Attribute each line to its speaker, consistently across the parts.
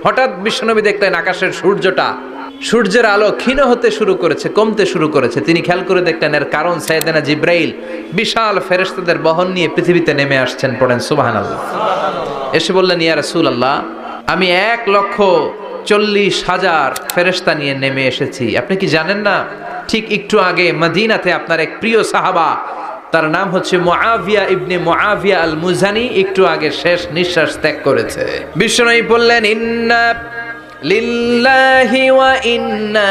Speaker 1: হঠাৎ বিশ্বনবী দেখলেন আকাশের সূর্যের আলো ক্ষীণ হতে শুরু করেছে, কমতে শুরু করেছে। তিনি খেয়াল করে দেখলেন এর কারণ সাইয়েদনা জিব্রাইল বিশাল ফেরেশতাদের বহন নিয়ে পৃথিবীতে নেমে আসছেন। পড়েন সুবহানাল্লাহ। এসে বললেন, ইয়া রাসূলুল্লাহ, আমি 1,40,000 ফেরেশতা নিয়ে নেমে এসেছি। আপনি কি জানেন না, ঠিক একটু আগে মদিনাতে আপনার এক প্রিয় সাহাবা, তার নাম হচ্ছে মুআবিয়া ইবনে মুআবিয়া আল মুজানি, একটু আগে শেষ নিঃশ্বাস ত্যাগ করেছে। বিশ্বনবী বললেন, ইন্না লিল্লাহি ওয়া ইন্না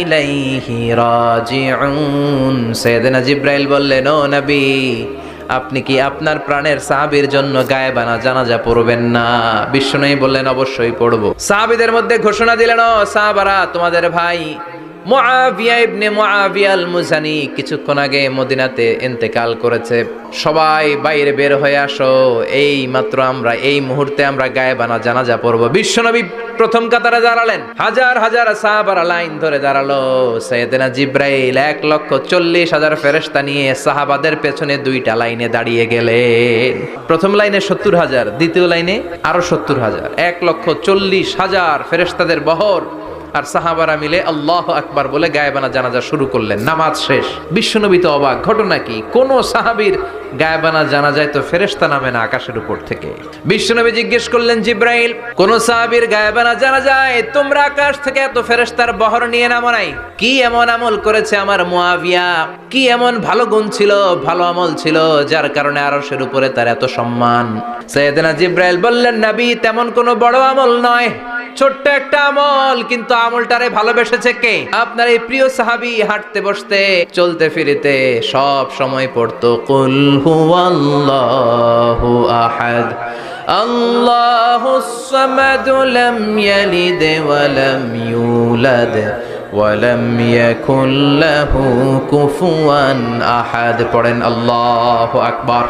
Speaker 1: ইলাইহি রাজিউন। সাইয়েদনা জিব্রাইল বললেন, ও নবী, আপনি কি আপনার প্রাণের সাহাবীর জন্য গায়েবানা জানাজা পড়বেন না? বিশ্বনবী বললেন, অবশ্যই পড়ব। সাহাবীদের মধ্যে ঘোষণা দিলেন, ও সাহাবারা, তোমাদের ভাই মুআবিয়া ইবনে মুআবিয়া আল মুজানি কিছুক্ষণ আগে মদিনাতে ইন্তেকাল করেছে। সবাই বাইরে বের হয়ে আসো, এই মাত্র আমরা এই মুহূর্তে আমরা গায়েবানা জানাজা পড়ব। বিশ্বনবী প্রথম কাতারে দাঁড়ালেন, হাজার হাজার সাহাবারা লাইন ধরে দাঁড়ালো। সাইয়েদনা জিব্রাইল 1,40,000 ফেরেশতা নিয়ে সাহাবাদের পেছনে 2টা লাইনে দাঁড়িয়ে গেলেন। প্রথম লাইনে 70,000, দ্বিতীয় লাইনে আরো 70,000, 1,40,000 ফেরেশতাদের বহর। আর সাহাবারা মিলে আল্লাহু আকবার বলে গায়েবানা জানাজা শুরু করলেন। নামাজ শেষ। বিশ্বনবী তো অবাক, ঘটনা কি? কোন সাহাবীর গায়েবানা জানাজায় তো ফেরেশতা নামে না আকাশের উপর থেকে। বিশ্বনবী জিজ্ঞেস করলেন, জিব্রাইল, কোন সাহাবীর গায়েবানা জানাজায় তোমরা আকাশ থেকে এত ফেরেশতার বহর নিয়ে নামো নাই? কি এমন আমল করেছে আমার মুআবিয়া? কি এমন ভালো গুণ ছিল, ভালো আমল ছিল, যার কারণে আরশের উপরে তার এত সম্মান? সাইয়েদনা জিব্রাইল বললেন, নবী, তেমন কোনো বড় আমল নয়, ছোট্ট একটা আমল, কিন্তু আমলটারে ভালোবেসেছে কে? আপনার এই প্রিয় সাহাবী হাঁটতে বসতে চলতে ফিরিতে সব সময় পড়তো, কুল হুয়াল্লাহু আহাদ আল্লাহুস সামাদ লাম ইয়ালিদ ওয়া লাম ইউলাদ ওয়া লাম ইয়াকুল লাহু কুফুয়ান আহাদ। পড়েন আল্লাহু আকবার।